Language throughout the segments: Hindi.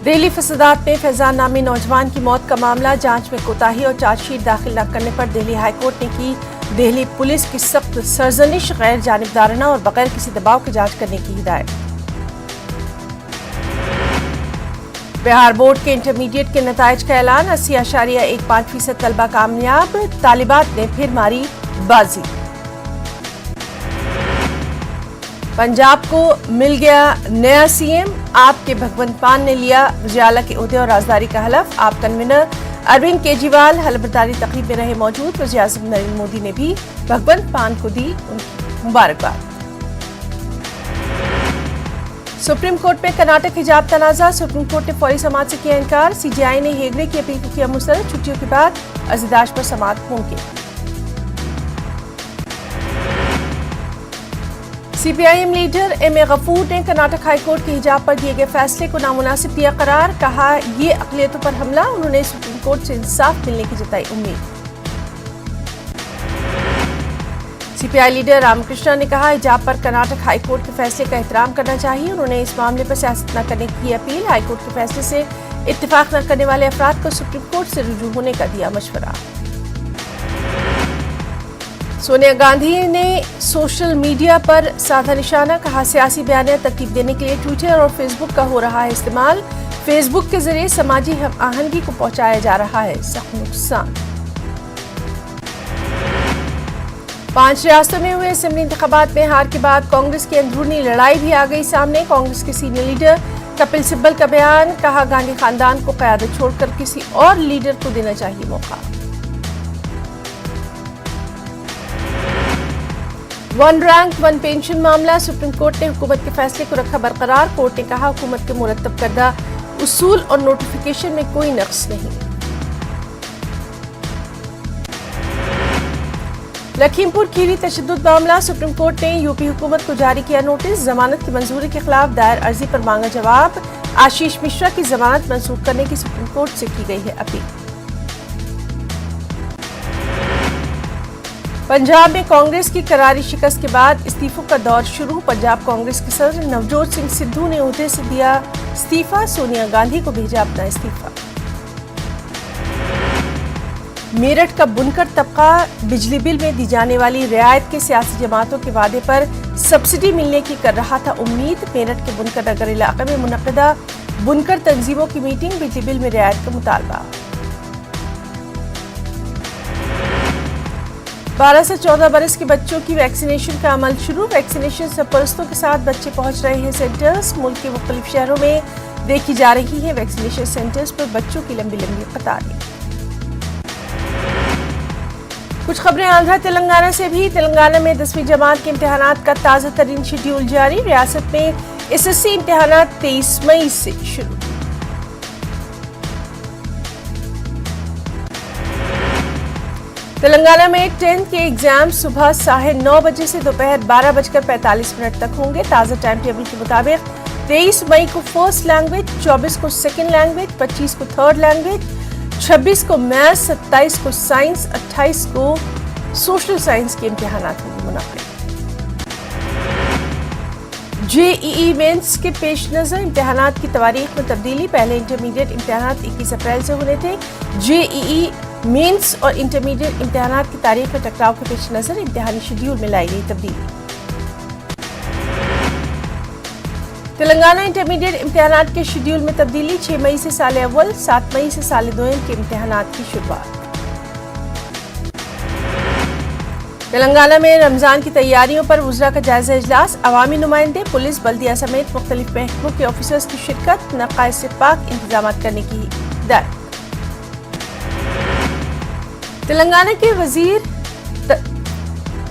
दिल्ली फसादात में फैजान नामी नौजवान की मौत का मामला, जांच में कोताही और चार्जशीट दाखिल न करने पर दिल्ली हाईकोर्ट ने की दिल्ली पुलिस की सख्त सरजनिश, गैर जानिबदाराना और बगैर किसी दबाव की जांच करने की हिदायत। बिहार बोर्ड के इंटरमीडिएट के नताइज का ऐलान, 80.15% तलबा कामयाब, तालिबात ने फिर मारी बाजी। पंजाब को मिल गया नया सीएम, आपके भगवंत मान ने लिया वज़ीर-ए-आला के ओहदे और राजदारी का हलफ। आप कन्वीनर अरविंद केजरीवाल हलफबरदारी तकरीब में रहे मौजूद। वज़ीर-ए-आज़म नरेंद्र मोदी ने भी भगवंत मान को दी उनकी मुबारकबाद। सुप्रीम कोर्ट में कर्नाटक हिजाब तनाज़ा, सुप्रीम कोर्ट ने फौरी समाअत से किया इनकार। सीजेआई ने हेगड़े की अपील को किया मुस्तरद, छुट्टियों के बाद अज़ीदाश पर समाअत मुमकिन। CPIM leader MA. गफूर ने कर्नाटक हाईकोर्ट के हिजाब पर दिए गए फैसले को नामुनासिब दिया करार, कहा ये अक़लियतों पर हमला। उन्होंने सुप्रीम कोर्ट से इंसाफ मिलने की जताई उम्मीद। सीपीआई लीडर रामकृष्णा ने कहा हिजाब पर कर्नाटक हाईकोर्ट के फैसले का एहतराम करना चाहिए। उन्होंने इस मामले पर सियासत न करने की अपील। हाईकोर्ट के फैसले से इत्तेफाक न करने वाले अफराद को सुप्रीम कोर्ट से रुजू होने का दिया मशवरा। सोनिया गांधी ने सोशल मीडिया पर साधा निशाना, कहा सियासी बयानियां तरतीब देने के लिए ट्विटर और फेसबुक का हो रहा है इस्तेमाल। फेसबुक के जरिए समाजी हम आहंगी को पहुंचाया जा रहा है सख्त नुकसान। 5 रियासतों में हुए असेंबली इंतखाबात में हार के बाद कांग्रेस की अंदरूनी लड़ाई भी आ गई सामने। कांग्रेस के सीनियर लीडर कपिल सिब्बल का बयान, कहा गांधी खानदान को क़यादत छोड़कर किसी और लीडर को देना चाहिए मौका। वन रैंक वन पेंशन मामला, सुप्रीम कोर्ट ने हुकूमत के फैसले को रखा बरकरार। कोर्ट ने कहा हुकूमत के मुरत्तब करदा उसूल और नोटिफिकेशन में कोई नक्स नहीं। लखीमपुर खीरी तशद्दुद मामला, सुप्रीम कोर्ट ने यूपी हुकूमत को जारी किया नोटिस। जमानत की मंजूरी के खिलाफ दायर अर्जी पर मांगा जवाब। आशीष मिश्रा की जमानत मंसूख करने की सुप्रीम कोर्ट से की गई है अपील। पंजाब में कांग्रेस की करारी शिकस्त के बाद इस्तीफों का दौर शुरू। पंजाब कांग्रेस के सदर नवजोत सिंह सिद्धू ने ओहदे से दिया इस्तीफा, सोनिया गांधी को भेजा अपना इस्तीफा। मेरठ का बुनकर तबका बिजली बिल में दी जाने वाली रियायत के सियासी जमातों के वादे पर सब्सिडी मिलने की कर रहा था उम्मीद। मेरठ के बुनकर नगर इलाके में मुनक्किदा बुनकर तंजीमों की मीटिंग, बिजली बिल में रियायत का मुतालबा। 12 से 14 बरस के बच्चों की वैक्सीनेशन का अमल शुरू। वैक्सीनेशन सरपरस्तों के साथ बच्चे पहुंच रहे हैं सेंटर्स। मुल्क के मुख्तलिफ शहरों में देखी जा रही है वैक्सीनेशन सेंटर्स पर बच्चों की लंबी लंबी कतारें। कुछ खबरें आंध्र तेलंगाना से भी। तेलंगाना में 10वीं जमात के इम्तिहानात का ताज़ा तरीन शेड्यूल जारी। रियासत में एसएससी इम्तिहानात 23 मई से शुरू। तेलंगाना में 10th के एग्जाम सुबह 9:30 बजे से दोपहर 12:45 तक होंगे। ताज़ा टाइम टेबल के मुताबिक 23 मई को फर्स्ट लैंग्वेज, 24 को सेकेंड लैंग्वेज, 25 को थर्ड लैंग्वेज, 26 को मैथ्स, 27 को साइंस, 28 को सोशल साइंस के इम्तिहानात होंगे मुनाक़िद। जेईई मेंस के पेश नज़र इम्तिहानात की तारीख में तब्दीली। पहले इंटरमीडिएट इम्तिहानात 21 अप्रैल से होने थे। जेईई मेंस और इंटरमीडिएट इम्तिहानात की तारीख में टकराव के पेश नज़र इम्तिहानी शेड्यूल में लाई गई तब्दीली। तेलंगाना इंटरमीडिएट इम्तिहानात के शेड्यूल में तब्दीली। 6 मई से साल अव्वल, 7 मई से साल दोयम के इम्तिहानात की शुरुआत। तेलंगाना में रमजान की तैयारियों पर वुज़रा का जायजा इजलास। अवामी नुमाइंदे, पुलिस, बल्दिया समेत मुख्तलिफ महकमों के ऑफिसर्स की शिरकत। नक़ाइस से पाक इंतजाम करने की हिदायत। तेलंगाना के वजीर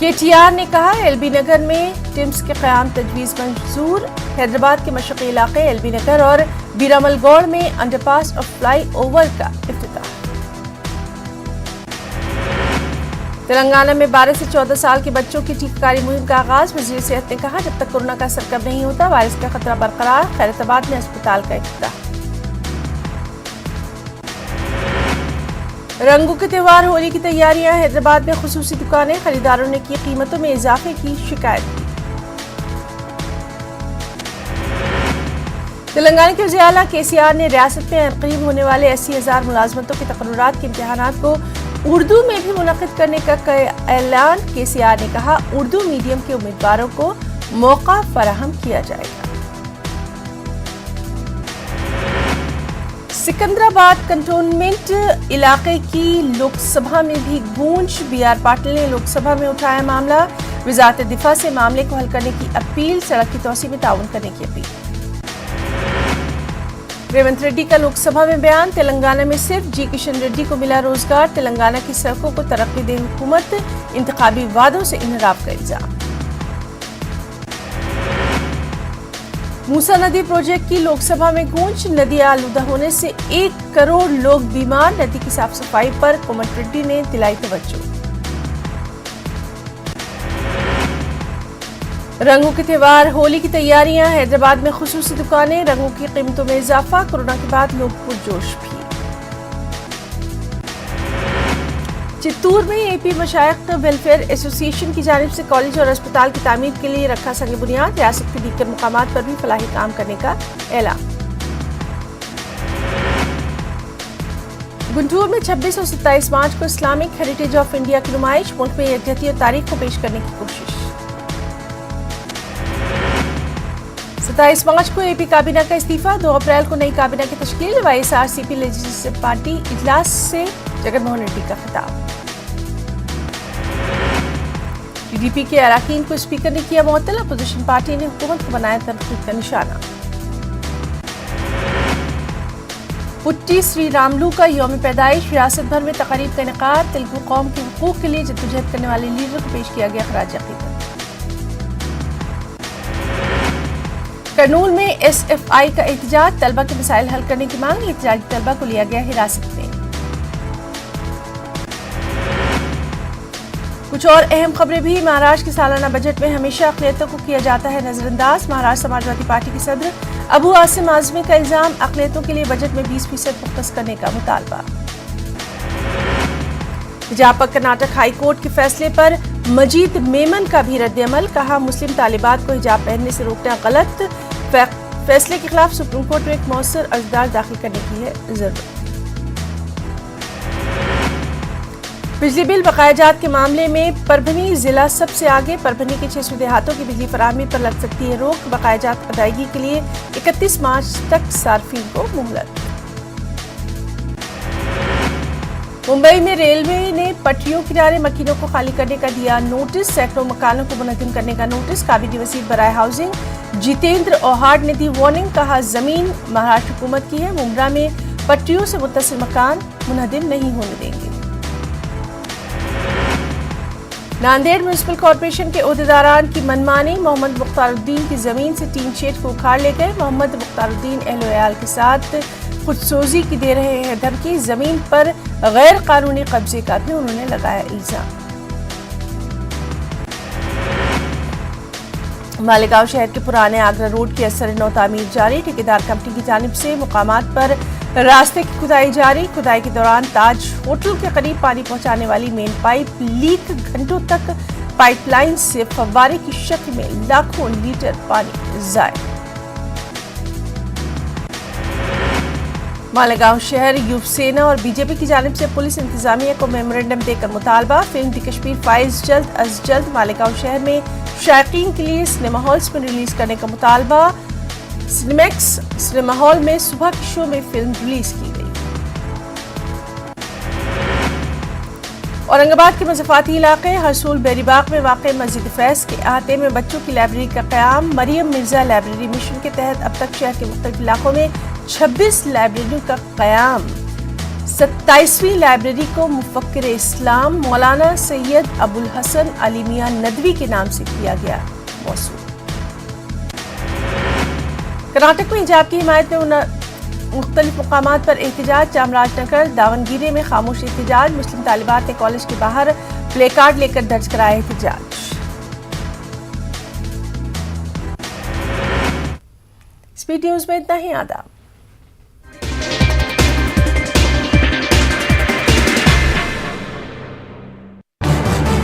केटीआर ने कहा एलबी नगर में टिम्स के क़याम तजवीज़ मंजूर। हैदराबाद के मशरक़ी इलाके एलबी नगर और बीरामलगौड़ में अंडरपास और फ्लाई ओवर का इफ्तिताह। तेलंगाना में 12 से 14 साल के बच्चों की टीकाकरण मुहिम का आगाज। वज़ीर सेहत ने कहा जब तक कोरोना का असर कम नहीं होता वायरस का खतरा बरकरार। खैरताबाद में अस्पताल का इफ्तिताह। रंगों के त्योहार होली की तैयारियां। हैदराबाद में खुसूसी दुकानें, खरीदारों ने की कीमतों में इजाफे की शिकायत की। तेलंगाना के वज़ीर आला केसीआर ने रियासत में करीब होने वाले 80,000 मुलाजमतों के तकर्रुरात के इम्तिहानात को उर्दू में भी मुनक़िद करने का ऐलान। केसीआर ने कहा, उर्दू मीडियम के उम्मीदवारों को मौका फराहम किया जाएगा। सिकंदराबाद कंटोनमेंट इलाके की लोकसभा में भी गूंज। BR पाटिल ने लोकसभा में उठाया मामला। वज़ारत दिफा से मामले को हल करने की अपील। सड़क की तोसी में ताउन करने की अपील। रेवंत रेड्डी का लोकसभा में बयान। तेलंगाना में सिर्फ जी किशन रेड्डी को मिला रोजगार। तेलंगाना की सड़कों को तरक्की दे हुकूमत। इंतखाबी वादों से इनहराफ का इल्जाम। मूसा नदी प्रोजेक्ट की लोकसभा में गूंज। नदी आलूदा होने से 1 करोड़ लोग बीमार। नदी की साफ सफाई पर कोमट रेड्डी ने दिलाई तवज्जो। रंगों के त्योहार होली की तैयारियां। हैदराबाद में खुसूसी दुकानें। रंगों की कीमतों में इजाफा। कोरोना के बाद लोग पुरजोश भी। चित्तूर में एपी मशाइख वेलफेयर एसोसिएशन की जानिब से कॉलेज और अस्पताल की तामीर के लिए रखा संग बुनियाद। रियासत के दीगर मुकामात पर भी फलाही काम करने का ऐलान। गुंटूर में 26 और 27 मार्च को इस्लामिक हेरिटेज ऑफ इंडिया की नुमाइश। मुल्क में यकजहती और तारीख को पेश करने की कोशिश। 27 मार्च को एपी काबीना का इस्तीफा। 2 अप्रैल को नई काबीना की तश्कील। YSRCP लेजिस्लेटिव पार्टी इजलास से जगनमोहन रेड्डी का खिताब। टीडीपी के अरकान को स्पीकर ने किया मुअत्तल। अपोजिशन पार्टी ने हुकूमत को बनाया तनकीद का निशाना। पुट्टी श्री रामलू का यौम पैदाइश। रियासत भर में तकरीब का इनेकाद। तेलुगु कौम के हुकूक के लिए जद्दोजहद करने वाले लीडर को पेश किया गया खराज अकीदत। करनूल में SFI का एहतजाज। तलबा के मसाइल हल करने की मांग। एहतजाजी तलबा को लिया गया हिरासत में। कुछ और अहम खबरें भी। महाराष्ट्र के सालाना बजट में हमेशा अक़लियतों को किया जाता है नजरअंदाज। महाराष्ट्र समाजवादी पार्टी के सदर अबू आसिम आज़मी का इल्जाम। अक़लियतों के लिए बजट में 20% मुख्तस करने का मुतालबा। हिजाब पर कर्नाटक हाई कोर्ट के फैसले पर मजीद मेमन का भी रद्द-ए-अमल। कहा, मुस्लिम तालिबात को हिजाब पहनने से रोकना गलत। फैसले के खिलाफ सुप्रीम कोर्ट में एक मौसर अर्जदार दाखिल करने की है जरूरत। बिजली बिल बकायाजात के मामले में परभनी जिला सबसे आगे। परभनी के 600 देहातों की बिजली फराहमी पर लग सकती है रोक। बकायाजात अदायगी के लिए 31 मार्च तक सार्फिन को मोहलत। मुंबई में रेलवे ने पटरियों किनारे मकीनों को खाली करने का दिया नोटिस। सैकड़ों मकानों को मुनहदिम करने का नोटिस। काबिने वज़ीर बराए हाउसिंग जितेंद्र औहाड ने दी वार्निंग। कहा, जमीन महाराष्ट्र हुकूमत की है। मुंब्रा में पटरियों से मुत्तसिल मकान मुनहदिम नहीं होने देंगे। नांदेड़ म्युनिसिपल कॉर्पोरेशन के ओहदेदारान की मनमानी। मोहम्मद मुख्तारुद्दीन की जमीन से टीन शेड को उखाड़ ले गए। मोहम्मद मुख्तारुद्दीन अहल-ओ-अयाल के साथ खुदसोजी की दे रहे हैं धमकी। जमीन पर गैर कानूनी कब्जे का भी उन्होंने लगाया इल्जाम। मालेगांव शहर के पुराने आगरा रोड की असर-ए-नौ तामीर जारी। ठेकेदार कंपनी की जानिब से मुकामात पर रास्ते की खुदाई जारी। खुदाई के दौरान ताज होटल के करीब पानी पहुंचाने वाली मेन पाइप लीक। घंटों तक पाइपलाइन से फव्वारे की शक्ल में लाखों लीटर पानी जाया। मालेगांव शहर युवा सेना और बीजेपी की जानिब से पुलिस इंतजामिया को मेमोरेंडम देकर मुतालबा। फिल्म दी कश्मीर फाइल्स जल्द अज जल्द मालेगांव शहर में शायकीन के लिए सिनेमा हॉल्स में रिलीज करने का मुतालबा। सिनेमैक्स सिनेमा हॉल में सुबह के शो में फिल्म रिलीज की गई। औरंगाबाद के मज़ाफ़ाती इलाके हरसूल बेरीबाग में वाक़ मस्जिद फैज़ के अहाते में बच्चों की लाइब्रेरी का क़याम। मरियम मिर्जा लाइब्रेरी मिशन के तहत अब तक शहर के मुख्तलिफ इलाकों में 26 लाइब्रेरियों का क़याम। 27वीं लाइब्रेरी को मुफ़क्किर इस्लाम मौलाना सैयद अबुल हसन अली मियां नदवी के नाम से किया गया मौसूल। कर्नाटक में हिजाब की हिमायत में मुख्तलिफ मुकामात पर एहतजाज। चामराजनगर दावनगिरी में खामोश एहतजाज। मुस्लिम तालिबात ने कॉलेज के बाहर प्ले कार्ड लेकर दर्ज कराया एहतजाज। स्पीड न्यूज में इतना ही। आदाब।